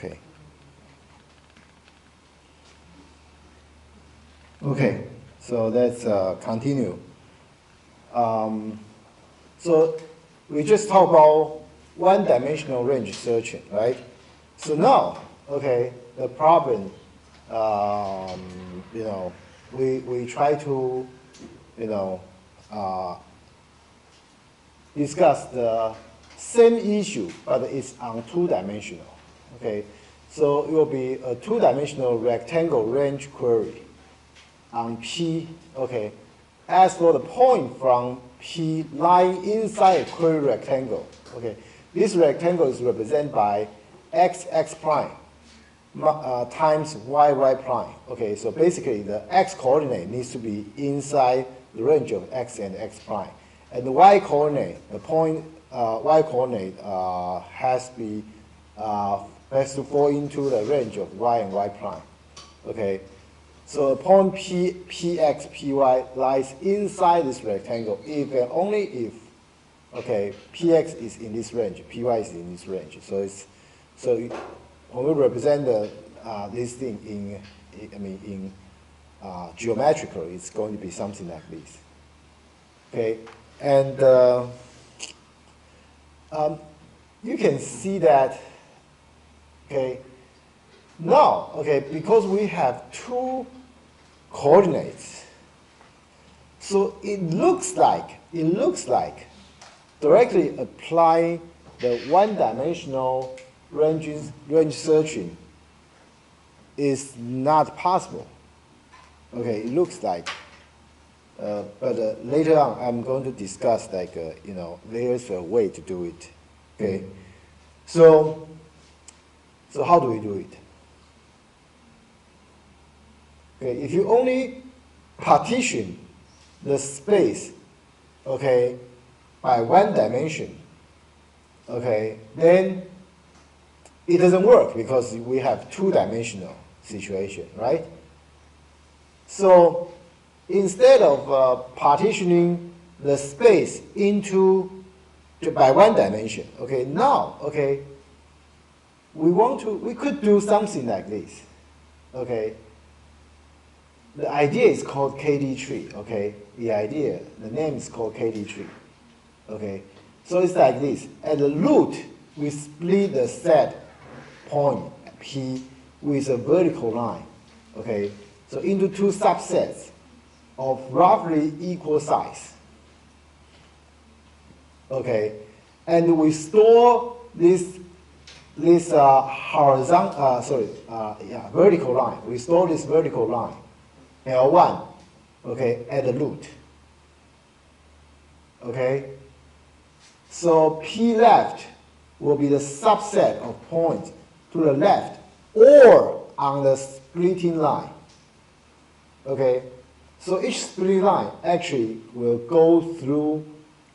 Okay. Okay, so let's continue. So we just talked about one-dimensional range searching, right? So now, okay, the problem, we try to, discuss the same issue, but it's on two-dimensional. Okay, so it will be a two-dimensional rectangle range query on P. Okay, as for the point from P lying inside a query rectangle. Okay, this rectangle is represented by x prime times y prime. Okay, so basically the x coordinate needs to be inside the range of x and x prime. And the y coordinate, the point y coordinate has to fall into the range of y and y prime. Okay, so the point px, py lies inside this rectangle if and only if, okay, px is in this range, py is in this range. So when we represent this thing in geometrically, it's going to be something like this. Okay. And you can see that, okay, now, okay, because we have two coordinates, so it looks like directly applying the one-dimensional range searching is not possible. Okay, it looks like. But later on, I'm going to discuss there's a way to do it. Okay, so how do we do it? Okay, if you only partition the space, okay, by one dimension, okay, then it doesn't work because we have two-dimensional situation, right? So instead of partitioning the space by one dimension, okay, now, okay, we could do something like this, okay. The idea is called KD tree, okay. The name is called KD tree, okay. So it's like this. At the root, we split the set point P with a vertical line, okay, so into two subsets of roughly equal size. Okay, and we store this vertical line. We store this vertical line, L1, okay, at the root. Okay, so P left will be the subset of points to the left or on the splitting line. Okay. So each splitting line actually will go through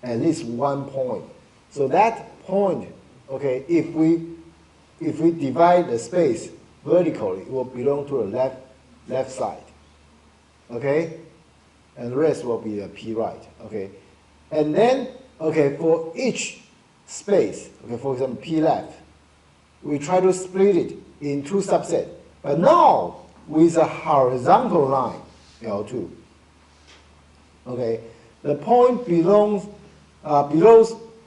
at least one point. So that point, okay, if we divide the space vertically, it will belong to the left side. Okay? And the rest will be the P right. Okay? And then, okay, for each space, okay, for example, P left, we try to split it in two subsets. But now with a horizontal line, L2. Okay, the point below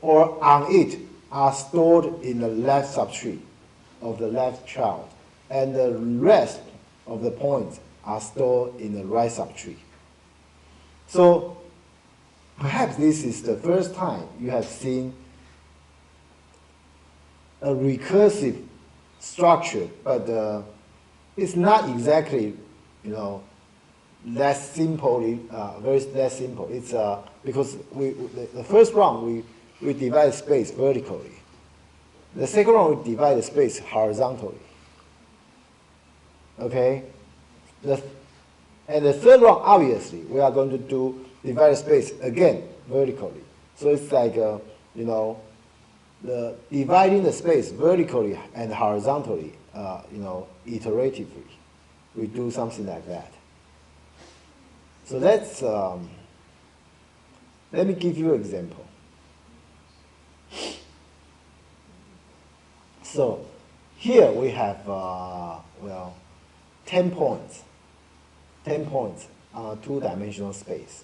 or on it are stored in the left subtree of the left child, and the rest of the points are stored in the right subtree. So perhaps this is the first time you have seen a recursive structure, but it's not exactly, less simply, less simple. It's because the first round we divide space vertically. The second round we divide the space horizontally. Okay, and the third round obviously we are going to divide space again vertically. So it's like the dividing the space vertically and horizontally, iteratively. We do something like that. So let's, let me give you an example. So here we have, well, 10 points. 10 points on a two-dimensional space.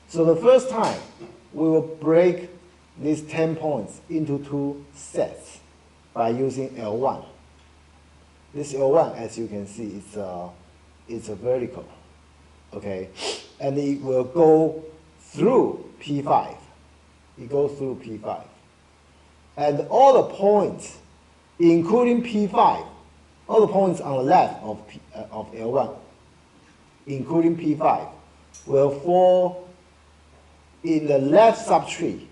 So the first time, we will break these 10 points into two sets by using L1. This L1, as you can see, it's a vertical, okay? And it will go through P5. It goes through P5. And all the points, including P5, all the points on the left of L1, including P5, will fall in the left subtree,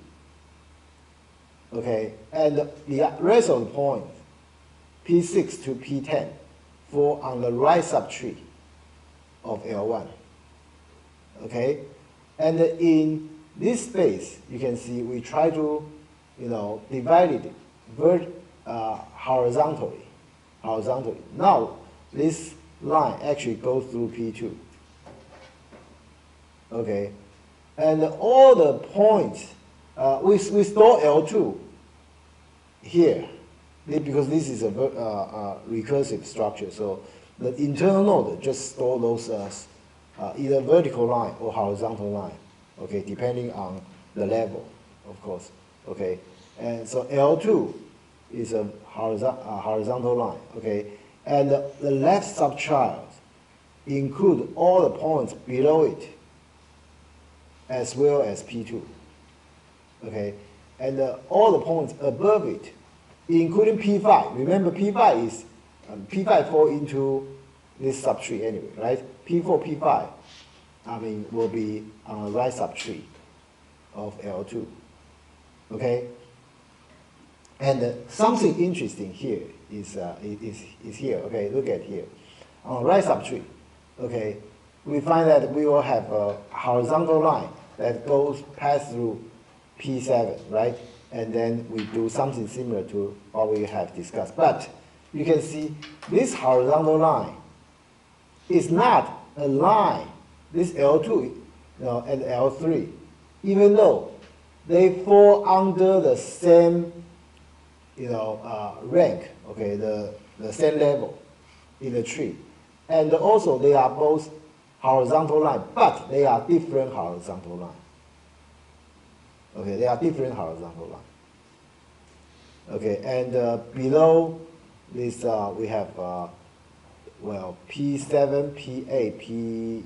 okay? And the rest of the points, P6 to P10, fall on the right subtree of L1, okay? And in this space, you can see we try to, divide it horizontally. Now, this line actually goes through P2, okay? And all the points, we store L2 here, because this is a recursive structure. So the internal node just store those either vertical line or horizontal line, okay, depending on the level, of course, okay. And so L2 is a horizontal line, okay. And the left subchild include all the points below it, as well as P2, okay. And all the points above it, including P5. Remember, P5 is P5 fall into this subtree anyway, right? P4, P5, will be on the right subtree of L2, okay? And something interesting here is here, okay? Look at here. On the right subtree, okay, we find that we will have a horizontal line that goes past through P7, right? And then we do something similar to what we have discussed. But you can see this horizontal line is not a line, this L2 and L3, even though they fall under the same rank, okay, the same level in the tree. And also they are both horizontal line, but they are different horizontal line. Okay, they are different horizontal line. Okay, and below this we have P7, P8,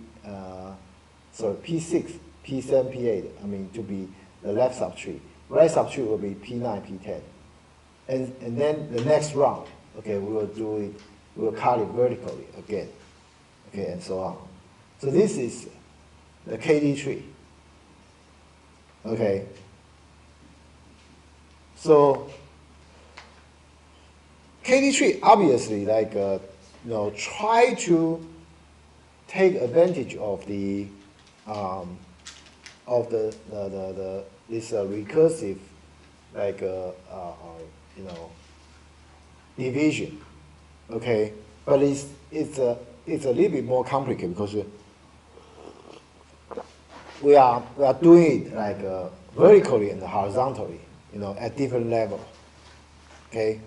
P6, P7, P8. To be the left subtree. Right subtree will be P9, P10, and then the next round, okay, we will do it. We will cut it vertically again, okay, and so on. So this is the KD tree. Okay. So KD tree obviously try to take advantage of this recursive division. Okay, but it's a little bit more complicated because we are doing it vertically and horizontally, at different level. Okay.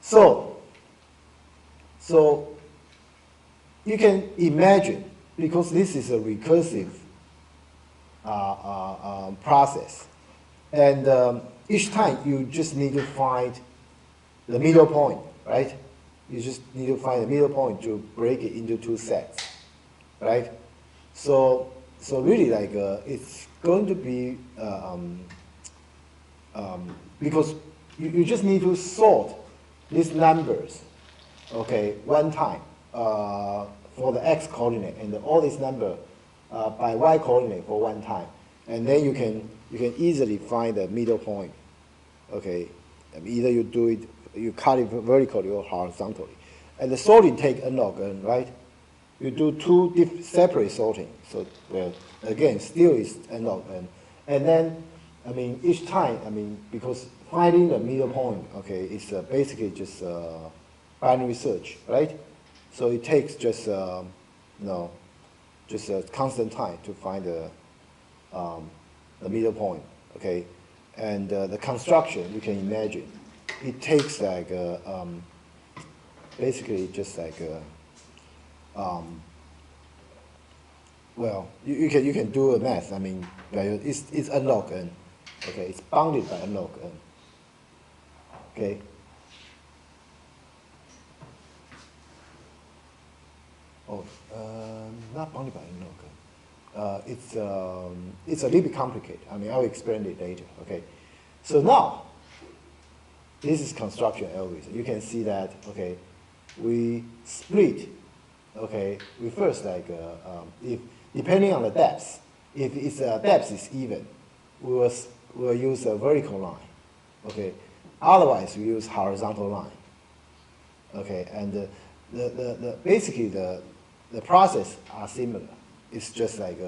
So you can imagine, because this is a recursive process, and each time you just need to find the middle point, right? You just need to find the middle point to break it into two sets, right? So really, it's going to be because you just need to sort these numbers, okay, one time for the x coordinate, and all these numbers by y coordinate for one time, and then you can easily find the middle point, okay. Either you do it, you cut it vertically or horizontally, and the sorting take n log n, right? You do two separate sorting, so again still is n log n, and then each time because finding the middle point, okay, is basically just binary search, right? So it takes just just a constant time to find the middle point, okay? And the construction, you can imagine, it takes like basically just like well, you can do a math. I mean, it's n log n. Okay, it's bounded by n log n. Okay. Oh, not bounded by n log n. It's a little bit complicated. I mean, I'll explain it later. Okay. So now, this is construction algorithm. You can see that. Okay, we split. Okay, we first like if depending on the depth, if its depth is even, we'll use a vertical line. Okay, otherwise we use horizontal line. Okay, and basically the process are similar. It's just like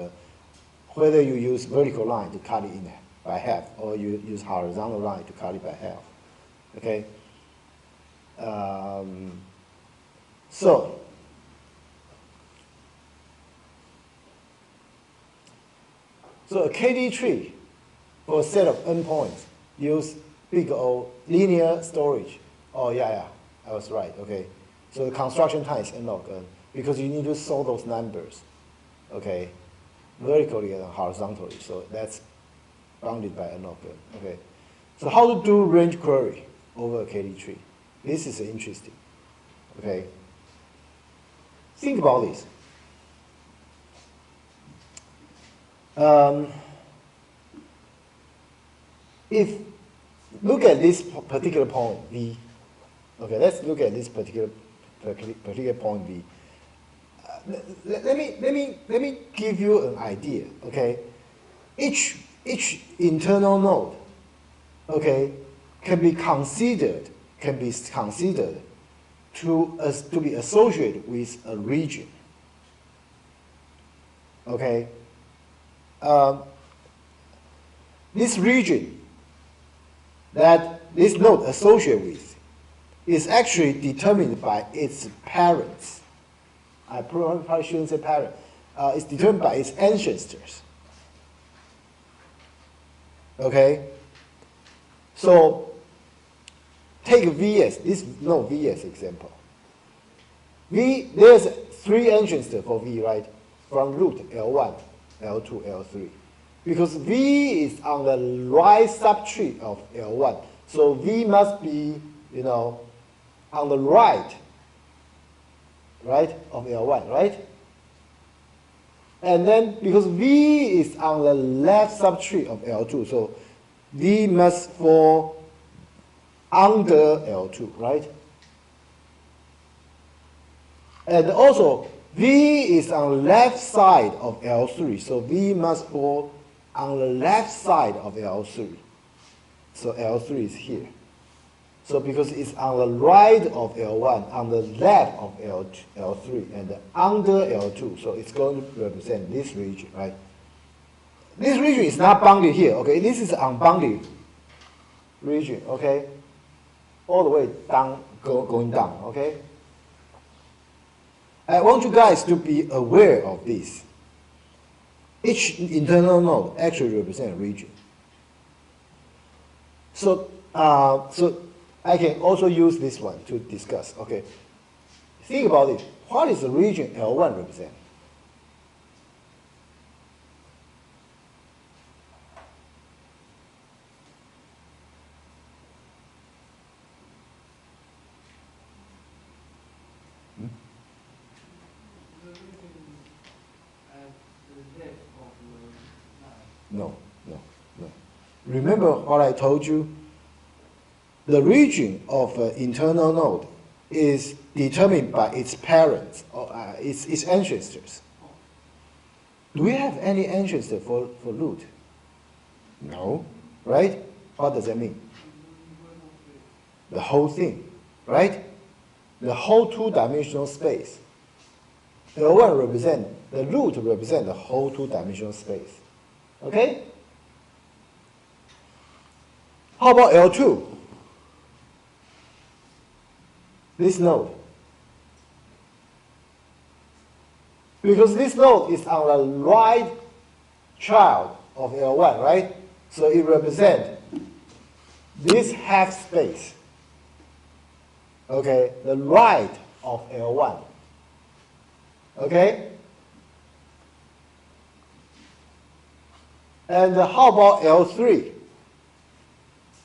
whether you use vertical line to cut it in by half, or you use horizontal line to cut it by half. Okay. So a KD tree for a set of n points use big O linear storage. Oh yeah, I was right. Okay, so the construction time is n log n because you need to solve those numbers. Okay, vertically and horizontally. So that's bounded by n log n. Okay, so how to do range query over a KD tree? This is interesting. Okay, think about this. If look at this particular point V, okay, let's look at this particular point V. Let me give you an idea. Okay, each internal node, okay, can be considered to be associated with a region. Okay. This region that this node associated with is actually determined by its parents. I probably shouldn't say parent. It's determined by its ancestors. Okay? So take VS, this node VS example. There's 3 ancestors for V, right? From root L1. L2, L3. Because V is on the right subtree of L1. So V must be, on the right of L1, right? And then because V is on the left subtree of L2, so V must fall under L2, right? And also, V is on the left side of L3, so V must fall on the left side of L3. So L3 is here. So because it's on the right of L1, on the left of L3, and under L2, so it's going to represent this region, right? This region is not bounded here, okay? This is unbounded region, okay? All the way down, going down, okay? I want you guys to be aware of this. Each internal node actually represents a region. So I can also use this one to discuss. Okay, think about it. What is the region L1 represent? No. Remember what I told you? The region of an internal node is determined by its parents, or its ancestors. Do we have any ancestor for root? No, right? What does that mean? The whole thing, right? The whole two-dimensional space. L1 represent, the root represent the whole two-dimensional space. Okay? How about L2? This node. Because this node is on the right child of L1, right? So it represents this half space. okay, the right of L1. Okay? And how about L3?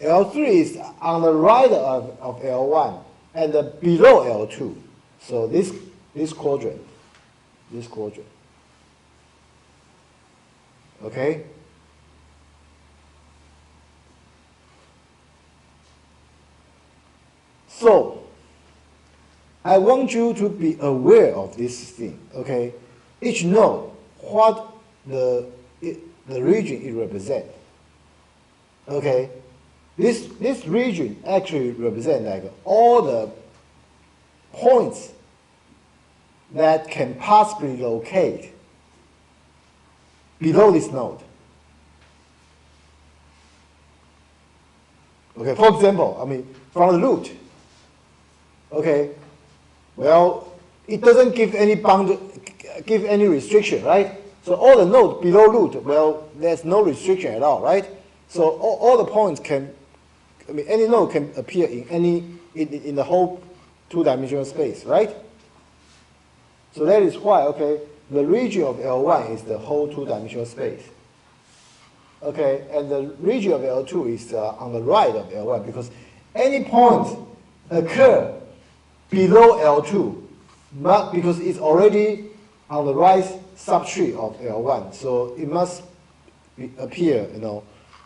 L3 is on the right of L1 and below L2. So this quadrant. Okay? So, I want you to be aware of this thing, okay? Each node, what the region it represents. Okay? This region actually represents like all the points that can possibly locate below this node. Okay, for example, I mean, from the root, okay, well, it doesn't give any restriction, right? So all the nodes below root, well, there's no restriction at all, right? So all the points can, I mean, any node can appear in the whole two-dimensional space, right? So that is why, okay, the region of L1 is the whole two-dimensional space. Okay, and the region of L2 is on the right of L1 because any points occur below L2, but because it's already on the right subtree of L1, so it must appear,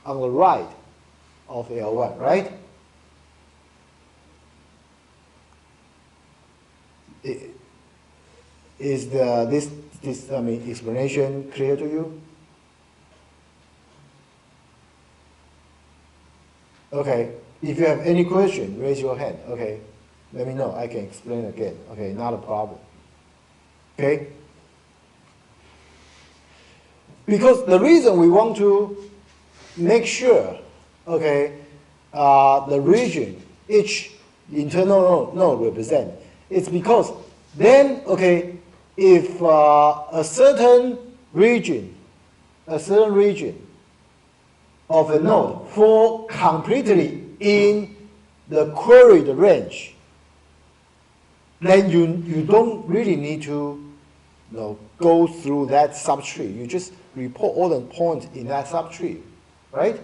on the right of L1, right? Is this explanation clear to you? Okay, if you have any question, raise your hand. Okay, let me know. I can explain again. Okay, not a problem. Okay? Because the reason we want to make sure, okay, the region each internal node represent, it's because then, okay, if a certain region of a node fall completely in the queried range, then you don't really need to go through that subtree. You just report all the points in that subtree, right?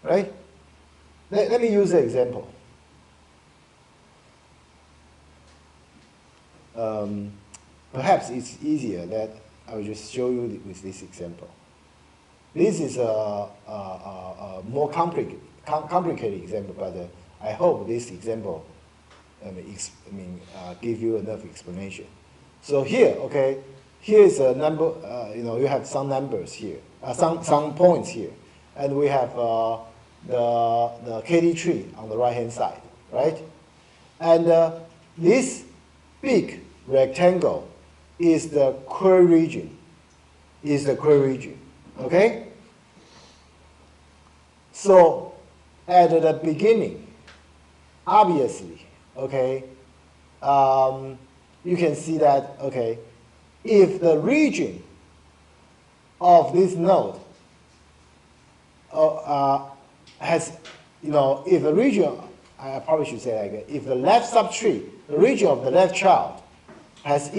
Right? Let me use an example. Perhaps it's easier that I will just show you with this example. This is a more complicated example, but I hope this example give you enough explanation. So here, okay, here is a number. You have some numbers here, some points here, and we have the KD tree on the right hand side, right? And this big rectangle is the query region. Okay? So at the beginning, obviously, okay, you can see that, okay, if the region of this node has, if the region, I probably should say like that, if the left subtree, the region of the left child has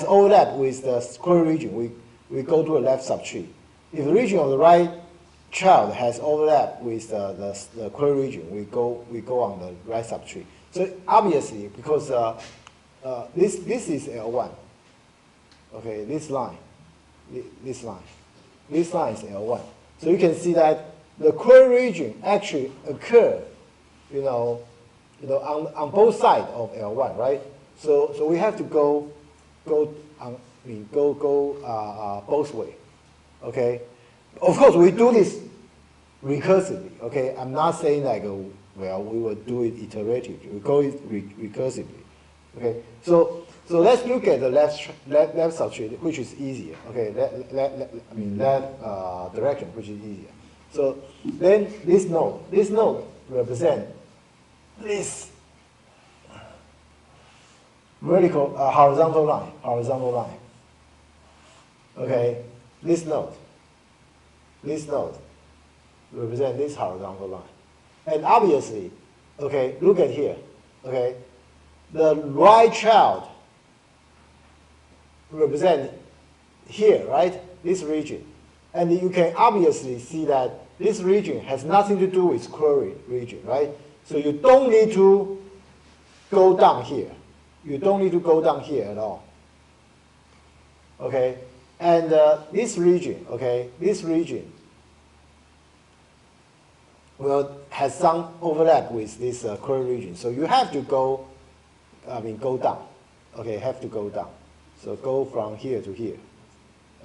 overlap with the query region, we go to a left subtree. If the region of the right child has overlap with the query region, we go on the right subtree. So obviously, because this is L1, okay, this line is L1. So you can see that the query region actually occur, on both sides of L1, right? So we have to go both ways. Okay, of course we do this recursively. Okay, I'm not saying like we will do it iteratively. We go it recursively. Okay, so let's look at the left subtree, which is easier. Okay, that direction, which is easier. So then this node represents this horizontal line. Okay, this node represents this horizontal line, and obviously Okay, look at here. Okay, the right child represent here, right? This region. And you can obviously see that this region has nothing to do with query region, right? So you don't need to go down here. You don't need to go down here at all. Okay? And this region, okay, this region will has some overlap with this query region. So you have to go, go down. Okay, have to go down. So go from here to here.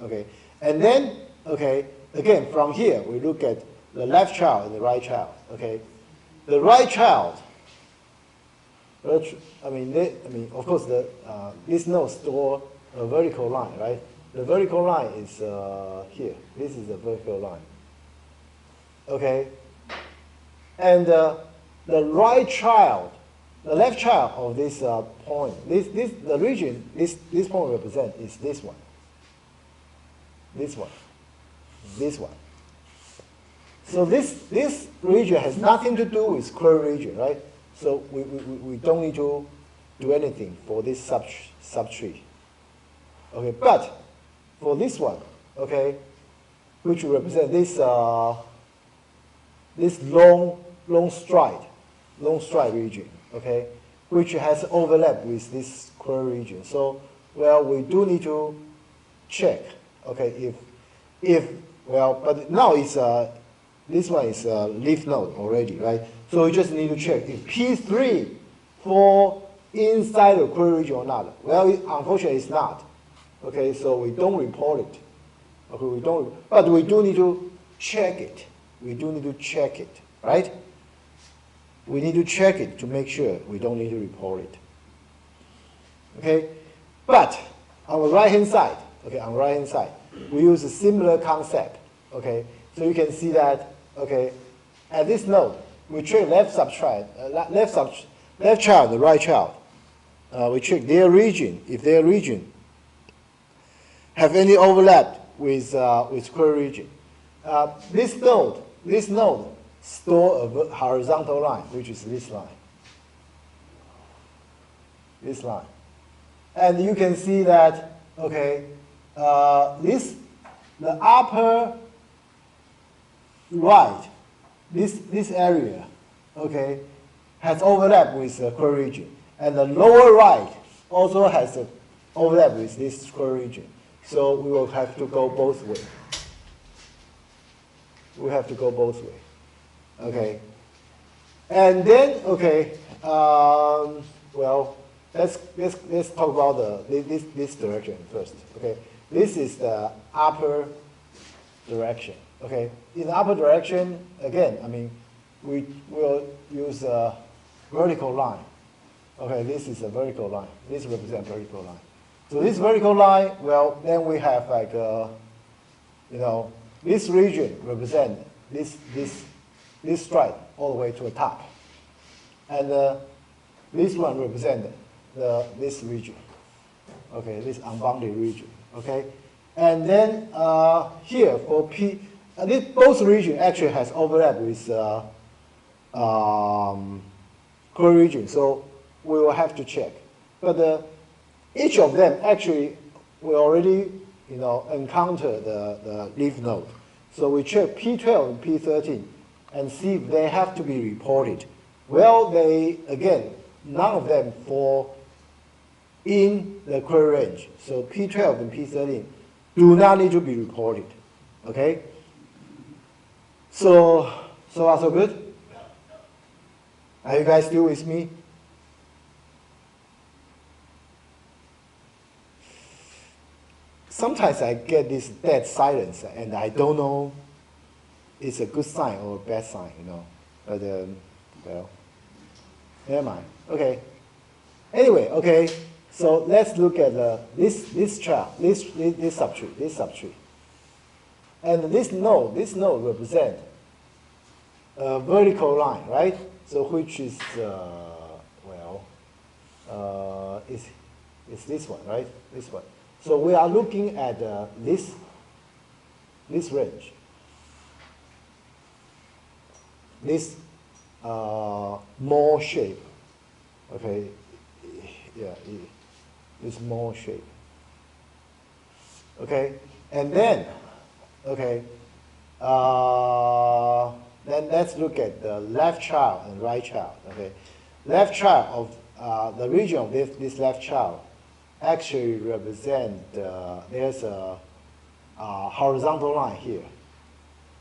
Okay, and then, okay, again, from here, we look at the left child and the right child. Okay, the right child, of course, this node store a vertical line, right? The vertical line is here. This is the vertical line. Okay, and the right child, the left child of this point, the region this point represents is this one. This one. This one. So this region has nothing to do with query region, right? So we don't need to do anything for this subtree. Okay, but for this one, okay, which represent this this long stride region, okay, which has overlap with this query region. So, well, we do need to check, okay, but now it's this one is a leaf node already, right? So we just need to check if P3 fall inside the query region or not. Well, unfortunately, it's not. Okay, so we don't report it. Okay, but we do need to check it. We do need to check it, right? We need to check it to make sure we don't need to report it. Okay, but on the right-hand side, we use a similar concept. Okay, so you can see that, okay, at this node, we check left child, the right child. We check their region. If their region have any overlap with query region, this node store a horizontal line, which is this line. This line, and you can see that, okay, the upper right, this area, okay, has overlap with the query region, and the lower right also has an overlap with this query region. So we will have to go both ways. We have to go both ways. Okay. And then, okay, well, let's talk about this direction first. Okay. This is the upper direction. Okay. In the upper direction, again, we will use a vertical line. Okay, this is a vertical line. This represents a vertical line. So this vertical line, well, then we have like, this region represent this stripe all the way to the top, and this one represent this region. Okay, this unbounded region. Okay, and then here for P, both region actually has overlap with query region, so we will have to check. But each of them actually we already encounter the leaf node. So we check P12 and P13 and see if they have to be reported. Well, none of them fall in the query range. So P12 and P13 do not need to be reported. Okay? So far so good? Are you guys still with me? Sometimes I get this dead silence, and I don't know it's a good sign or a bad sign, But well, never mind. Okay. Anyway, okay. So let's look at this chart, this subtree, and this node represent a vertical line, right? So which is it's this one, right? This one. So we are looking at this range. This mole shape. Okay, yeah, it's mole shape. Okay, and then, okay, then let's look at the left child and right child. Okay, left child of the region of this left child actually represent there's a horizontal line here,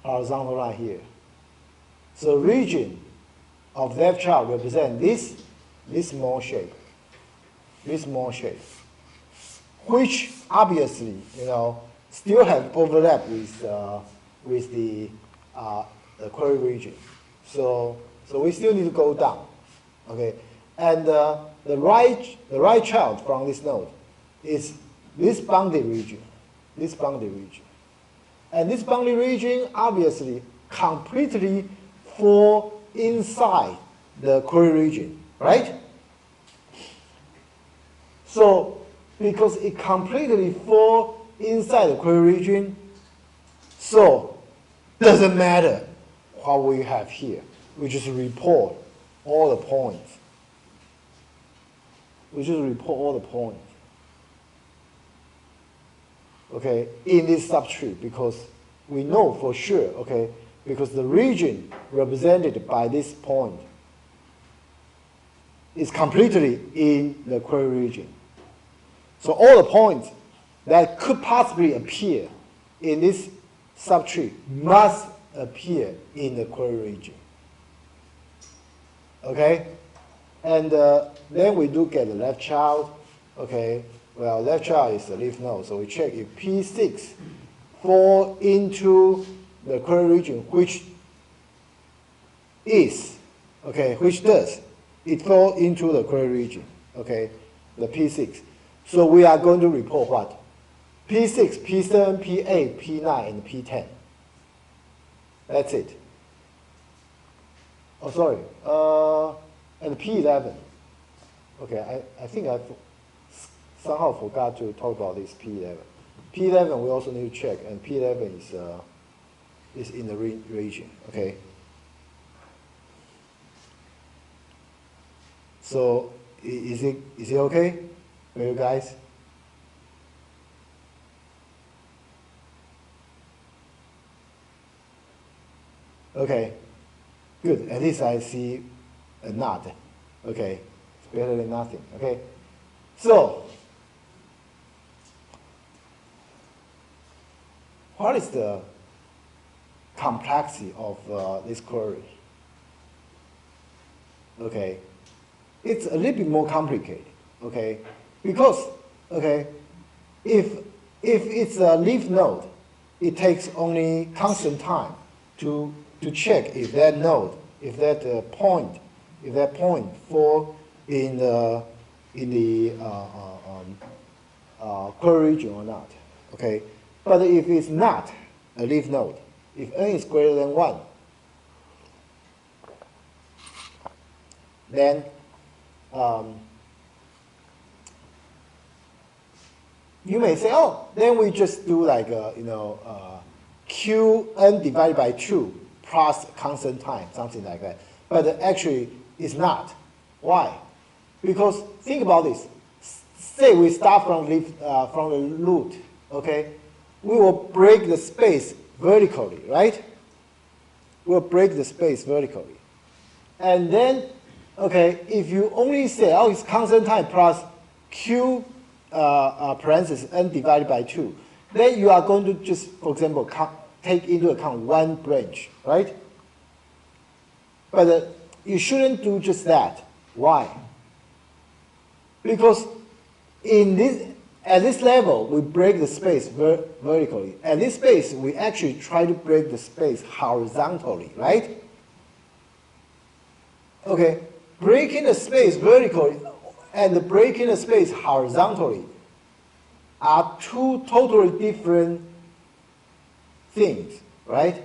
horizontal line here. So region of left child represent this mole shape, which obviously still have overlap with the query region. So we still need to go down, okay. And the right child from this node is this bounded region, and this bounded region obviously completely fall inside the query region, right? So because it completely fall inside the query region, so doesn't matter what we have here. We just report all the points. Okay, in this subtree, because we know for sure, okay, because the region represented by this point is completely in the query region. So all the points that could possibly appear in this subtree must appear in the query region. Okay? And then we look at the left child. Okay, well, left child is the leaf node, so we check if P6 fall into the query region, which does. It fall into the query region, okay, the P6. So we are going to report what? P6, P7, P8, P9, and P10. That's it. Oh, sorry. And P11. Okay, I think I somehow forgot to talk about this P11. P11 we also need to check, and P11 is in the region. Okay. So is it okay for you guys? Okay, good. At least I see a nod. Okay, it's better than nothing. Okay, so what is the complexity of this query? Okay, it's a little bit more complicated. Okay, because if it's a leaf node, it takes only constant time to check if that node, if that point fall in the query region or not. Okay, but if it's not a leaf node, if n is greater than 1, then you may say, oh, then we just do like Qn divided by 2 plus constant time, something like that. But actually, it's not. Why? Because think about this. Say we start from the root, okay? We will break the space vertically, right? We'll break the space vertically. And then, okay, if you only say, oh, it's constant time plus Q parentheses n divided by 2, then you are going to just, for example, take into account one branch, right? But you shouldn't do just that. Why? Because at this level, we break the space vertically. At this space, we actually try to break the space horizontally, right? Okay, breaking the space vertically and breaking the space horizontally are two totally different things, right?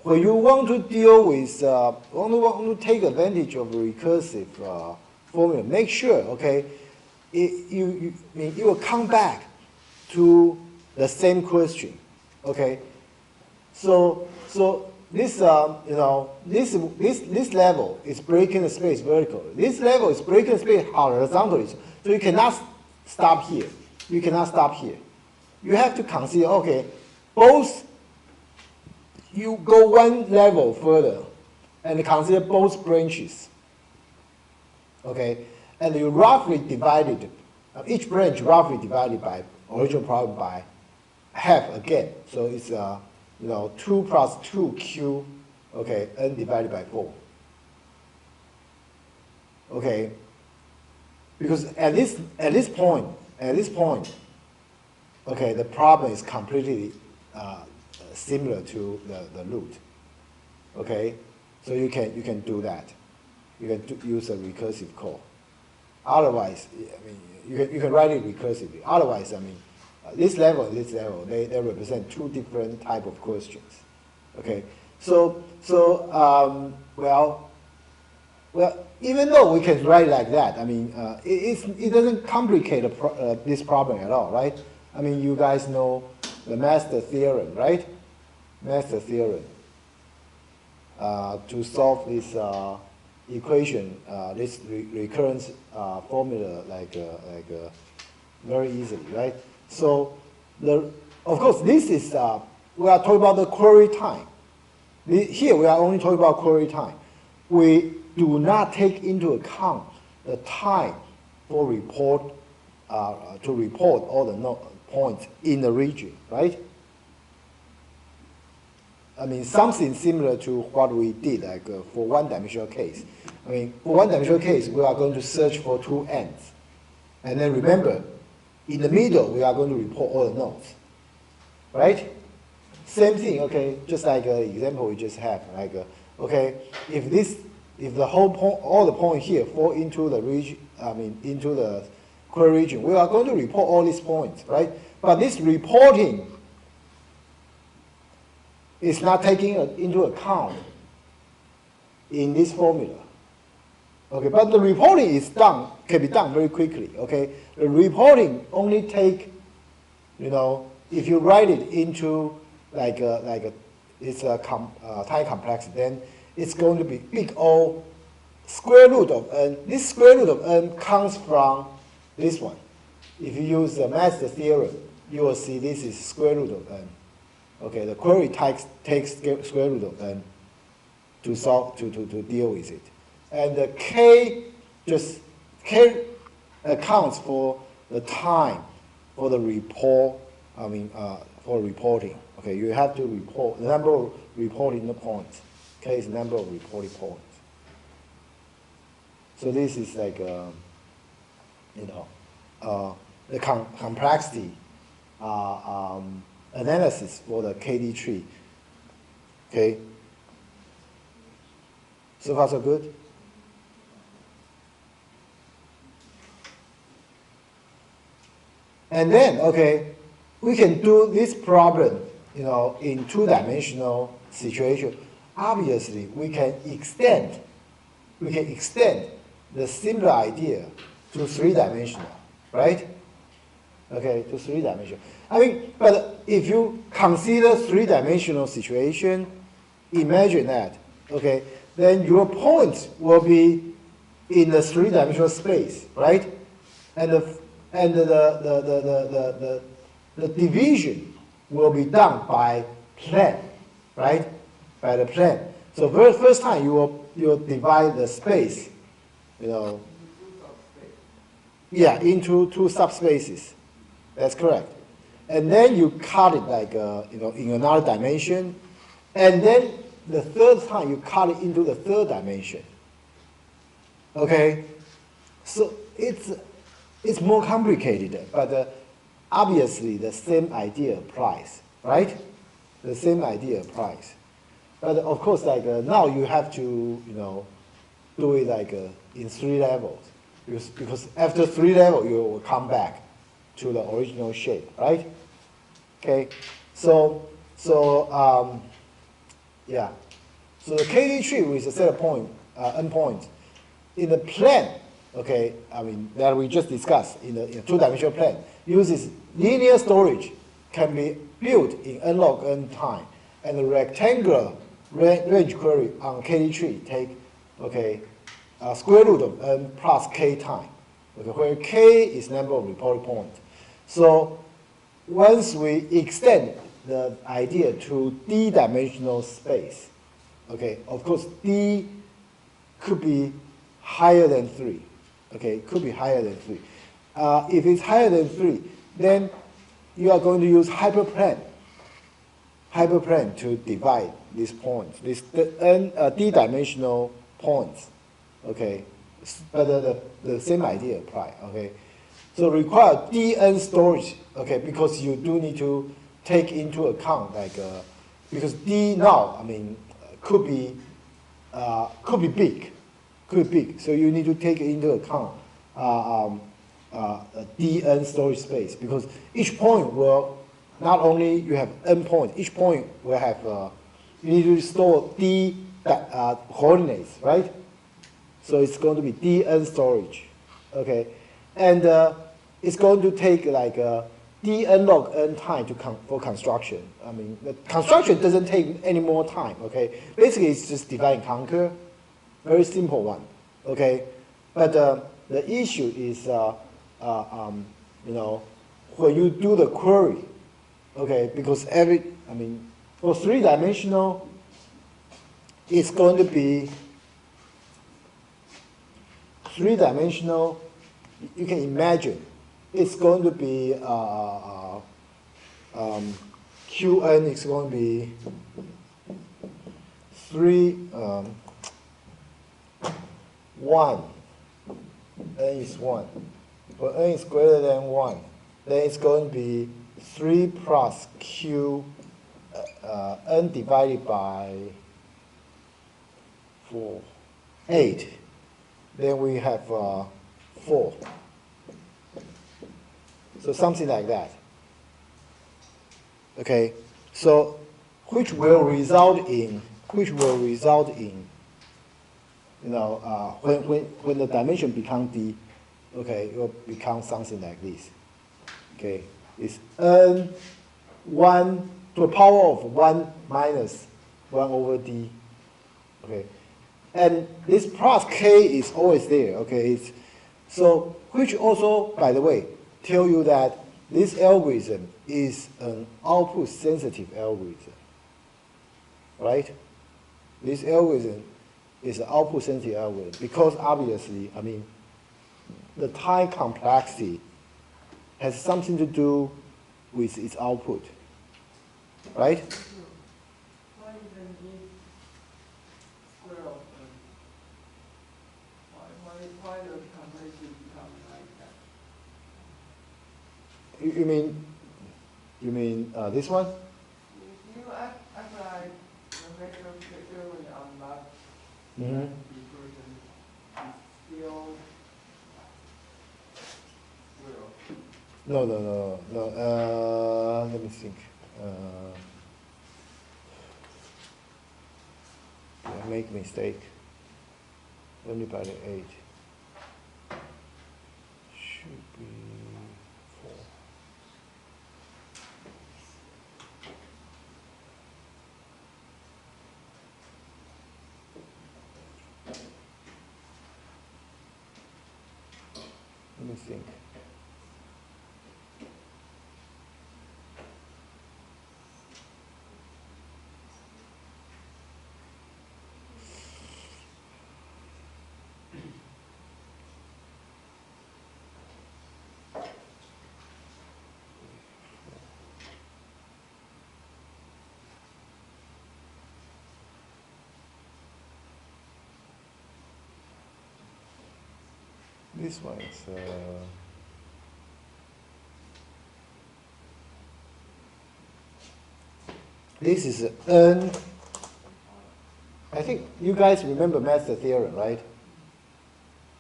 When you want to deal with, want to take advantage of recursive formula, make sure, okay, you will come back to the same question, okay? So this this level is breaking the space vertically. This level is breaking the space horizontally. So you cannot stop here. You cannot stop here. You have to consider, okay, both, you go one level further and consider both branches. Okay, and you roughly divided, each branch roughly divided by original problem by half again. So it's 2 plus 2q, okay, n divided by 4. Okay, because at this point, okay, the problem is completely similar to the root. Okay, so you can do that. You can use a recursive call. Otherwise, I mean, you can write it recursively. Otherwise, I mean, this level and this level, they represent two different type of questions. Okay, well, even though we can write like that, I mean, it doesn't complicate this problem at all, right? I mean, you guys know the master theorem, right? Master theorem. To solve this equation, this recurrence formula, very easily, right? So, of course, this is we are talking about the query time. Here we are only talking about query time. We do not take into account the time for to report all the points in the region, right? I mean, something similar to what we did, like for one-dimensional case. I mean, for one-dimensional case, we are going to search for two ends. And then remember, in the middle, we are going to report all the nodes, right? Same thing, okay, just like the example we just had, like, okay, if the whole point, all the points here fall into the region, I mean, into the query region, we are going to report all these points, right? But this reporting is not taking into account in this formula. Okay, but the reporting is can be done very quickly. Okay, the reporting only take, if you write it into it's a time complex, then it's going to be big O square root of n. This square root of n comes from this one. If you use the master theorem, you will see this is square root of n. Okay, the query takes square root of n to solve to deal with it, and the k accounts for the time for the report. I mean, for reporting. Okay, you have to report the number of reporting the points. K is the number of reporting points. So this is like the complexity analysis for the KD tree. Okay. So far so good? And then, okay, we can do this problem, in two-dimensional situation. Obviously, we can extend the similar idea to three-dimensional, right? Okay, to three-dimensional. I mean, but if you consider three-dimensional situation, imagine that, okay, then your points will be in the three-dimensional space, right? And the division will be done by plane, right? By the plane. So first time you will divide the space, yeah, into two subspaces. That's correct. And then you cut it like in another dimension, and then the third time you cut it into the third dimension. Okay, so it's more complicated, but obviously the same idea applies, right? The same idea applies. But of course, now you have to do it in 3 levels, because after 3 levels you will come back to the original shape, right? Okay, so yeah, so the KD tree with a set of endpoints in the plane, okay, I mean that we just discussed in the two-dimensional plane, uses linear storage, can be built in n log n time, and the rectangular range query on KD tree take, okay, square root of n plus k time, okay, where k is number of reported points. So once we extend the idea to d-dimensional space, okay, of course d could be higher than 3, okay, could be higher than 3. If it's higher than 3, then you are going to use hyperplane to divide these points, these d-dimensional points, okay, but the same idea apply, okay. So require dn storage, okay, because you do need to take into account like because d now, I mean, could be big, so you need to take into account dn storage space, because each point will not only you have n points, each point will have you need to store d coordinates, right? So it's going to be dn storage, okay, and it's going to take like dn log n time for construction. I mean, the construction doesn't take any more time, okay? Basically, it's just divide and conquer, very simple one, okay? But the issue is, you know, when you do the query, okay, because for three-dimensional, it's going to be three-dimensional. You can imagine it's going to be Qn is going to be 1. N is 1. When n is greater than 1, then it's going to be 3 plus Q n divided by 4, 8. Then we have 4. So something like that. Okay, so which will result in you know, when the dimension becomes d, okay, it will become something like this. Okay, it's n 1 to a power of 1 minus 1 over d. Okay, and this plus k is always there. Okay, so which also, by the way, tell you that this algorithm is an output sensitive algorithm, right? This algorithm is an output sensitive algorithm because obviously, I mean, the time complexity has something to do with its output, right? Why even need square of why the complexity become like that? You mean this one? If you apply the vector theory on that Mm-hmm. equation, it's still zero. No. Let me think. I make mistake. Only by the 8. Should be 4. Let me think. This one is this is n. I think you guys remember master theorem, right?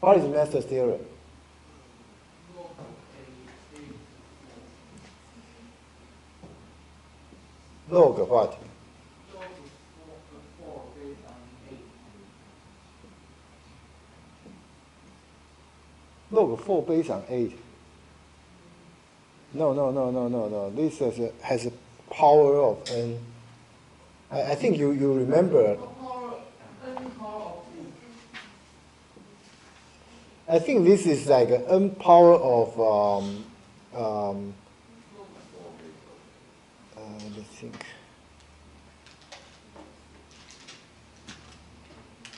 What is master theorem? Log what? Log 4 based on 8. No. This has a power of n. I think you remember. I think this is like n power of, let me think.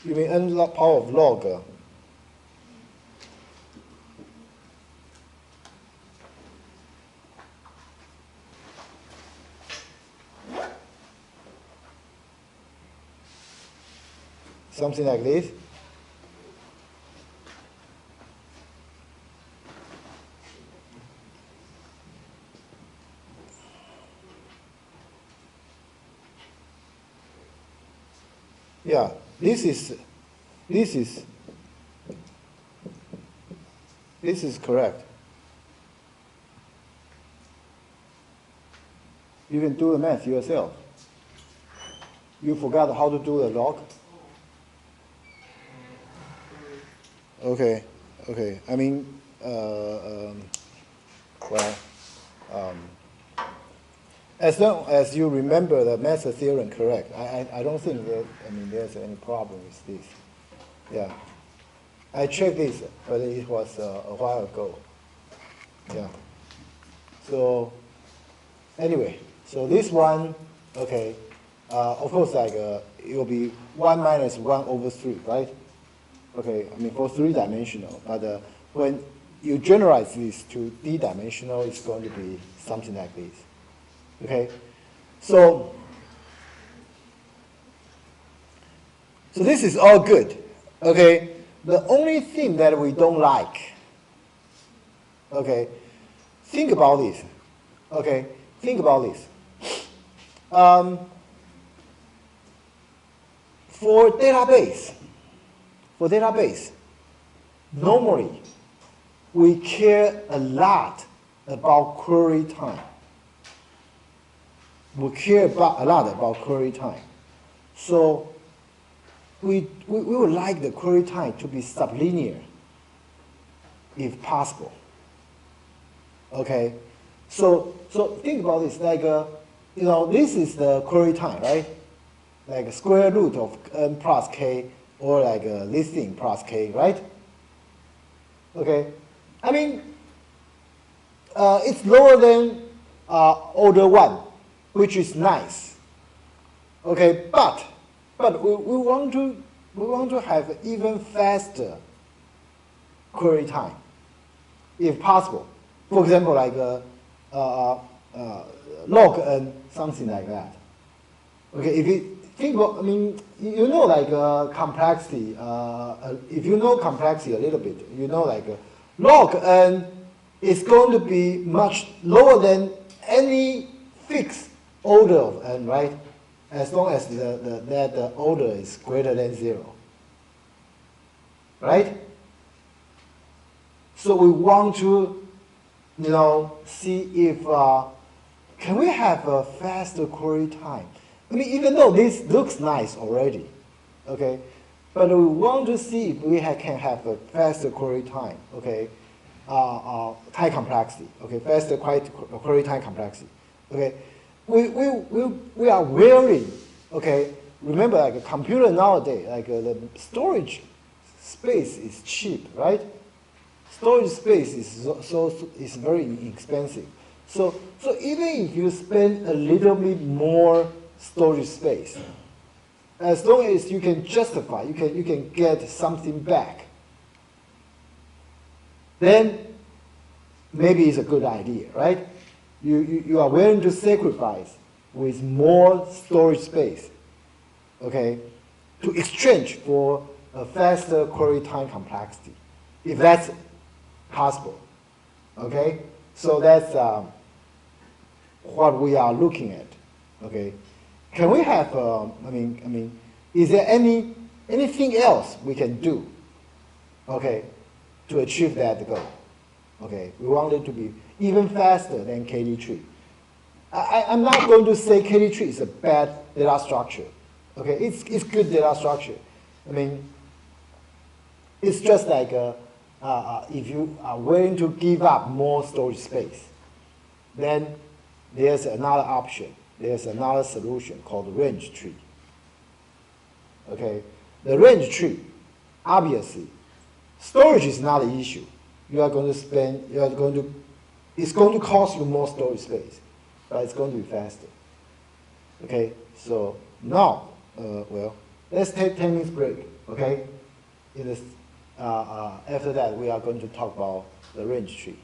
You mean n power of log? Something like this? Yeah, this is correct. You can do the math yourself. You forgot how to do the log? Okay, okay. I mean, as long as you remember the math theorem correct, I don't think that, there's any problem with this. Yeah. I checked this, but it was a while ago. Yeah. So, anyway, so this one, okay, of course, like, it will be 1 minus 1 over 3, right? Okay, for 3-dimensional, but when you generalize this to d-dimensional, it's going to be something like this. Okay, so this is all good. Okay, the only thing that we don't like. Okay, think about this. Okay, think about this. For database, normally we care a lot about query time. We care a lot about query time. So we would like the query time to be sublinear, if possible. Okay, so think about this. Like, this is the query time, right? Like square root of n plus k, or like this thing plus k, right? Okay, it's lower than order 1, which is nice. Okay, but we want to have even faster query time, if possible. For example, like log n, something like that. Okay, if you think about, like complexity. If you know complexity a little bit, like log n is going to be much lower than any fixed order of n, right? As long as that order is greater than 0, right? So we want to, see if can we have a faster query time. Even though this looks nice already, okay, but we want to see if we can have a faster query time, okay, time complexity, okay, faster query time complexity, okay. We are wearing, okay, remember, like a computer nowadays, like the storage space is cheap, right? Storage space is very inexpensive. So even if you spend a little bit more storage space, as long as you can justify, you can get something back, then maybe it's a good idea, right? You are willing to sacrifice with more storage space, okay, to exchange for a faster query time complexity, if that's possible, okay? So that's what we are looking at, okay? Can we have, is there anything else we can do, okay, to achieve that goal? Okay, we want it to be even faster than KD tree. I'm not going to say KD tree is a bad data structure. Okay, it's good data structure. It's just like if you are willing to give up more storage space, then there's another option. there's another solution called range tree. Okay, the range tree, obviously, storage is not an issue. It's going to cost you more storage space, but it's going to be faster. Okay, so now, let's take 10 minutes break, okay? After that, we are going to talk about the range tree.